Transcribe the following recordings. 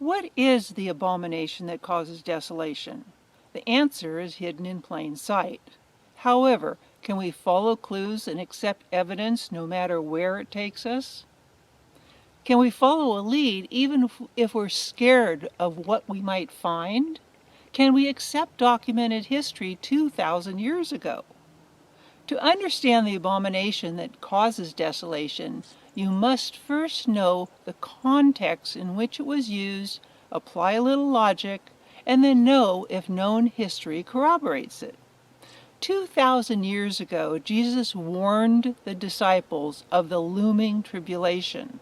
What is the abomination that causes desolation? The answer is hidden in plain sight. However, can we follow clues and accept evidence no matter where it takes us? Can we follow a lead even if we're scared of what we might find? Can we accept documented history 2,000 years ago? To understand the abomination that causes desolation, you must first know the context in which it was used, apply a little logic, and then know if known history corroborates it. 2,000 years ago, Jesus warned the disciples of the looming tribulation.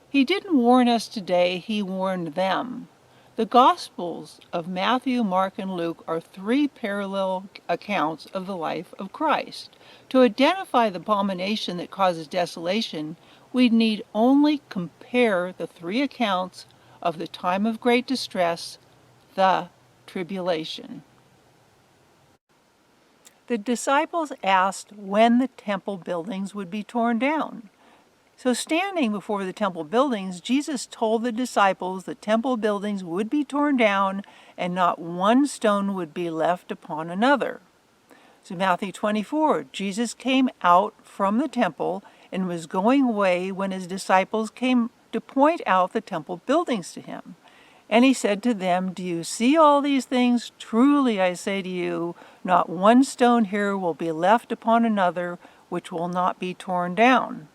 He didn't warn us today, he warned them. The Gospels of Matthew, Mark, and Luke are three parallel accounts of the life of Christ. To identify the abomination that causes desolation, we need only compare the three accounts of the time of great distress, the tribulation. The disciples asked when the temple buildings would be torn down. So standing before the temple buildings, Jesus told the disciples the temple buildings would be torn down and not one stone would be left upon another. So Matthew 24, Jesus came out from the temple and was going away when his disciples came to point out the temple buildings to him. And he said to them, "Do you see all these things? Truly I say to you, not one stone here will be left upon another which will not be torn down."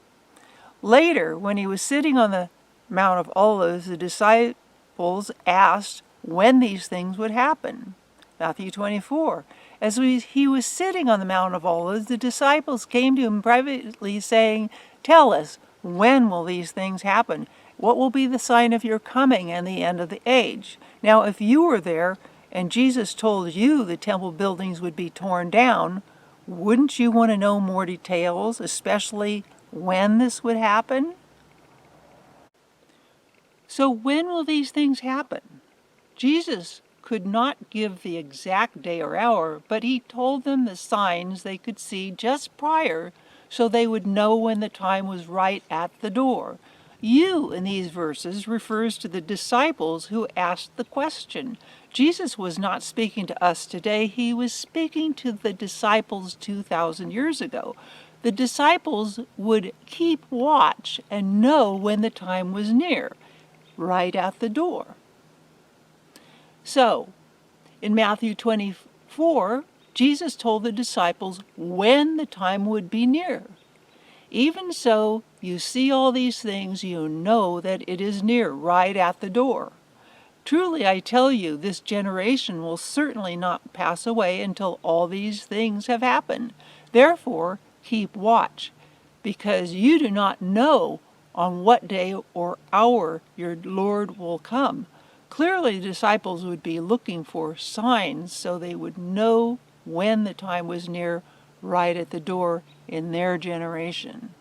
Later, when he was sitting on the Mount of Olives, the disciples asked when these things would happen. Matthew 24. As he was sitting on the Mount of Olives, the disciples came to him privately saying, "Tell us, when will these things happen? What will be the sign of your coming and the end of the age?" Now, if you were there and Jesus told you the temple buildings would be torn down, wouldn't you want to know more details, especially when this would happen? So when will these things happen? Jesus could not give the exact day or hour, but he told them the signs they could see just prior so they would know when the time was right at the door. You in these verses refers to the disciples who asked the question. Jesus was not speaking to us today, he was speaking to the disciples 2,000 years ago. The disciples would keep watch and know when the time was near, right at the door. So, in Matthew 24, Jesus told the disciples when the time would be near. Even so, you see all these things, you know that it is near, right at the door. Truly, I tell you, this generation will certainly not pass away until all these things have happened. Therefore, keep watch, because you do not know on what day or hour your Lord will come. Clearly, the disciples would be looking for signs so they would know when the time was near, right at the door in their generation.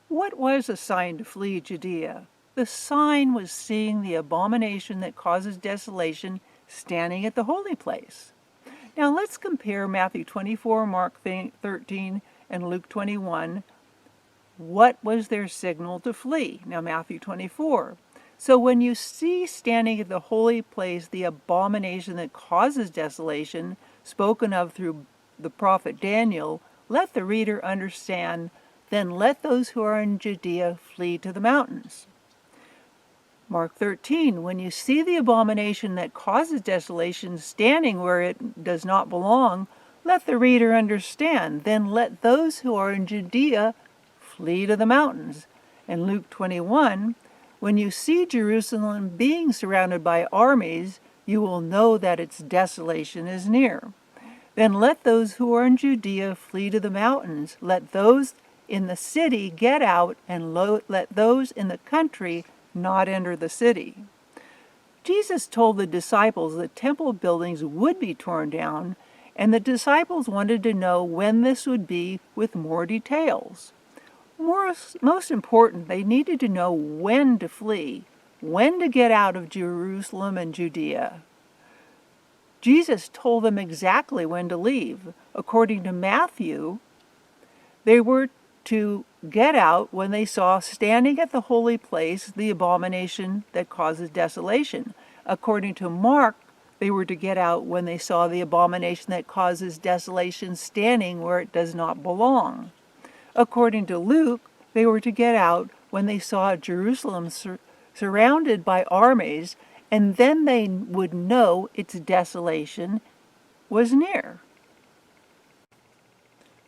What was a sign to flee Judea? The sign was seeing the abomination that causes desolation standing at the holy place. Now let's compare Matthew 24, Mark 13, and Luke 21. What was their signal to flee? Now Matthew 24. So when you see standing at the holy place the abomination that causes desolation, spoken of through the prophet Daniel, let the reader understand, then let those who are in Judea flee to the mountains. Mark 13, when you see the abomination that causes desolation standing where it does not belong, let the reader understand, then let those who are in Judea flee to the mountains. And Luke 21, when you see Jerusalem being surrounded by armies, you will know that its desolation is near. Then let those who are in Judea flee to the mountains. Let those in the city get out, and let those in the country not enter the city. Jesus told the disciples that temple buildings would be torn down, and the disciples wanted to know when this would be with more details. Most important, they needed to know when to flee, when to get out of Jerusalem and Judea. Jesus told them exactly when to leave. According to Matthew, they were to get out when they saw standing at the holy place the abomination that causes desolation. According to Mark, they were to get out when they saw the abomination that causes desolation standing where it does not belong. According to Luke, they were to get out when they saw Jerusalem surrounded by armies, and then they would know its desolation was near.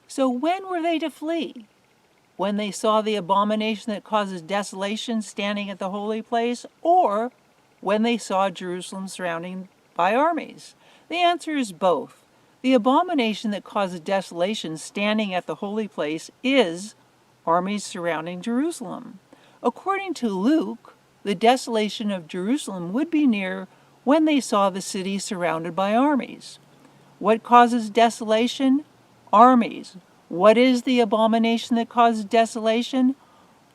So when were they to flee? When they saw the abomination that causes desolation standing at the holy place, or when they saw Jerusalem surrounded by armies? The answer is both. The abomination that causes desolation standing at the holy place is armies surrounding Jerusalem. According to Luke, the desolation of Jerusalem would be near when they saw the city surrounded by armies. What causes desolation? Armies. What is the abomination that causes desolation?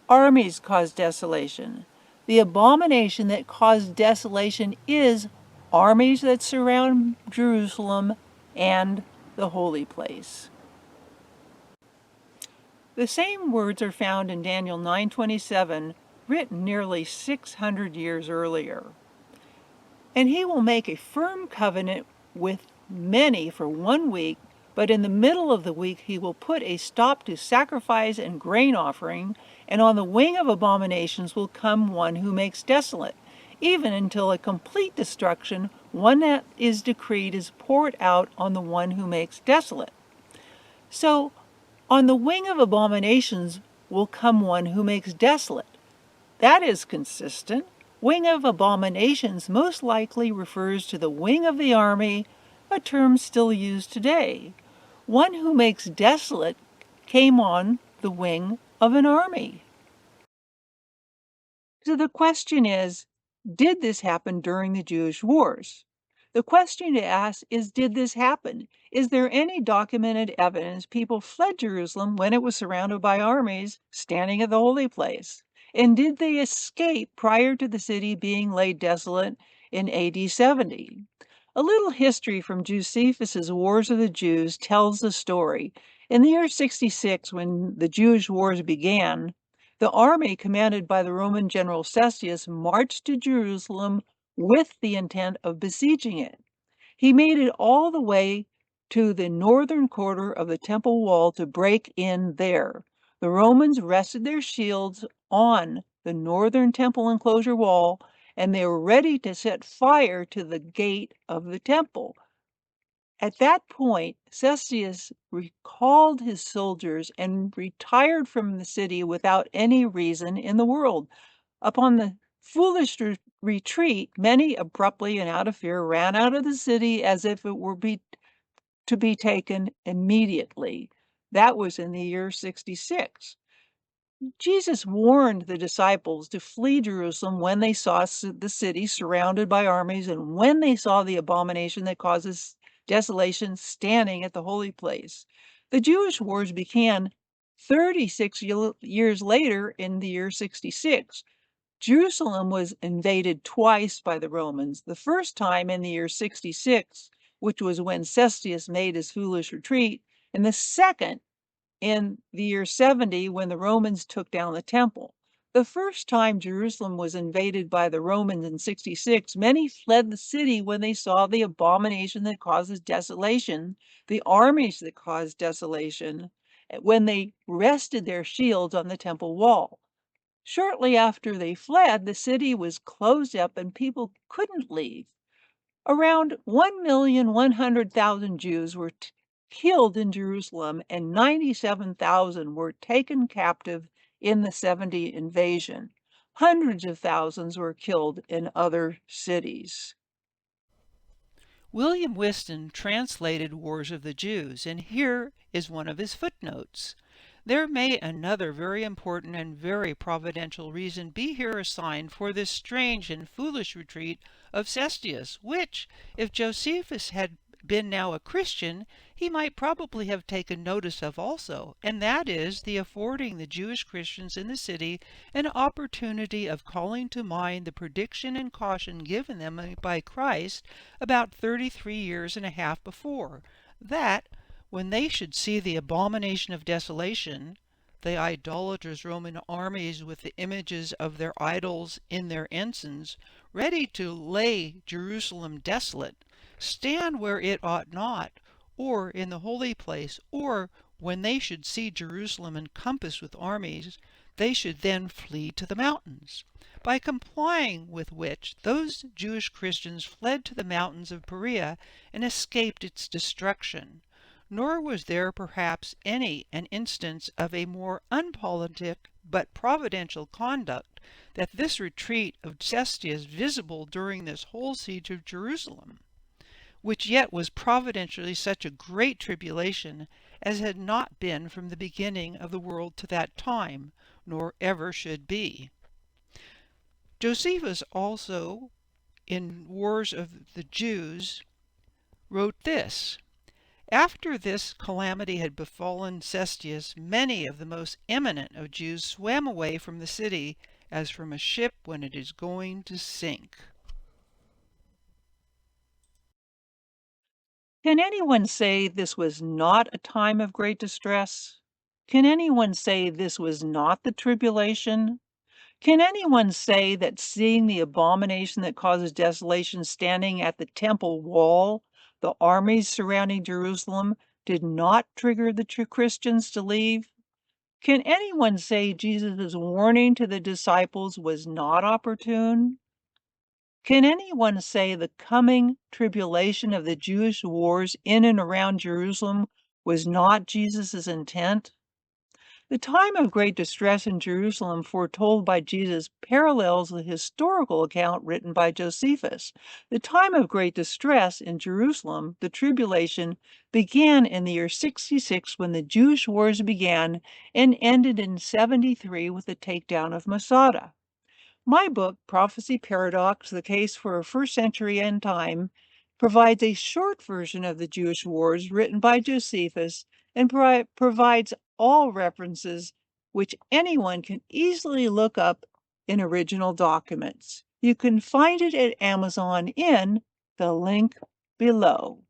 Armies cause desolation. The abomination that caused desolation is armies that surround Jerusalem and the holy place. The same words are found in Daniel 9:27, written nearly 600 years earlier. And he will make a firm covenant with many for 1 week, but in the middle of the week he will put a stop to sacrifice and grain offering, and on the wing of abominations will come one who makes desolate, even until a complete destruction, one that is decreed, is poured out on the one who makes desolate. So, on the wing of abominations will come one who makes desolate. That is consistent. Wing of abominations most likely refers to the wing of the army, a term still used today. One who makes desolate came on the wing of an army. So the question is, did this happen during the Jewish wars? The question to ask is, did this happen? Is there any documented evidence people fled Jerusalem when it was surrounded by armies standing at the holy place? And did they escape prior to the city being laid desolate in AD 70? A little history from Josephus's Wars of the Jews tells the story. In the year 66, when the Jewish wars began, the army commanded by the Roman general Cestius marched to Jerusalem with the intent of besieging it. He made it all the way to the northern quarter of the temple wall to break in there. The Romans rested their shields on the northern temple enclosure wall, and they were ready to set fire to the gate of the temple. At that point, Cestius recalled his soldiers and retired from the city without any reason in the world. Upon the foolish retreat, many abruptly and out of fear ran out of the city as if it were to be taken immediately. That was in the year 66. Jesus warned the disciples to flee Jerusalem when they saw the city surrounded by armies and when they saw the abomination that causes desolation standing at the holy place. The Jewish wars began 36 years later in the year 66. Jerusalem was invaded twice by the Romans, the first time in the year 66, which was when Cestius made his foolish retreat, and the second in the year 70 when the Romans took down the temple. The first time Jerusalem was invaded by the Romans in 66, many fled the city when they saw the abomination that causes desolation, the armies that caused desolation, when they rested their shields on the temple wall. Shortly after they fled, the city was closed up and people couldn't leave. Around 1,100,000 Jews were killed in Jerusalem, and 97,000 were taken captive in the 70 invasion. Hundreds of thousands were killed in other cities. William Whiston translated Wars of the Jews, and here is one of his footnotes. There may another very important and very providential reason be here assigned for this strange and foolish retreat of Cestius, which, if Josephus had been now a Christian, he might probably have taken notice of also, and that is the affording the Jewish Christians in the city an opportunity of calling to mind the prediction and caution given them by Christ about 33 years and a half before, that when they should see the abomination of desolation, the idolatrous Roman armies with the images of their idols in their ensigns, ready to lay Jerusalem desolate, stand where it ought not, or in the holy place, or when they should see Jerusalem encompassed with armies, they should then flee to the mountains. By complying with which, those Jewish Christians fled to the mountains of Perea and escaped its destruction. Nor was there perhaps an instance of a more unpolitic but providential conduct than this retreat of Cestius visible during this whole siege of Jerusalem, which yet was providentially such a great tribulation as had not been from the beginning of the world to that time, nor ever should be. Josephus also, in Wars of the Jews, wrote this: after this calamity had befallen Cestius, many of the most eminent of Jews swam away from the city as from a ship when it is going to sink. Can anyone say this was not a time of great distress? Can anyone say this was not the tribulation? Can anyone say that seeing the abomination that causes desolation standing at the temple wall, the armies surrounding Jerusalem, did not trigger the true Christians to leave? Can anyone say Jesus' warning to the disciples was not opportune? Can anyone say the coming tribulation of the Jewish wars in and around Jerusalem was not Jesus' intent? The time of great distress in Jerusalem foretold by Jesus parallels the historical account written by Josephus. The time of great distress in Jerusalem, the tribulation, began in the year 66 when the Jewish wars began and ended in 73 with the takedown of Masada. My book, Prophecy Paradox: The Case for a First Century End Time, provides a short version of the Jewish wars written by Josephus and provides all references which anyone can easily look up in original documents. You can find it at Amazon in the link below.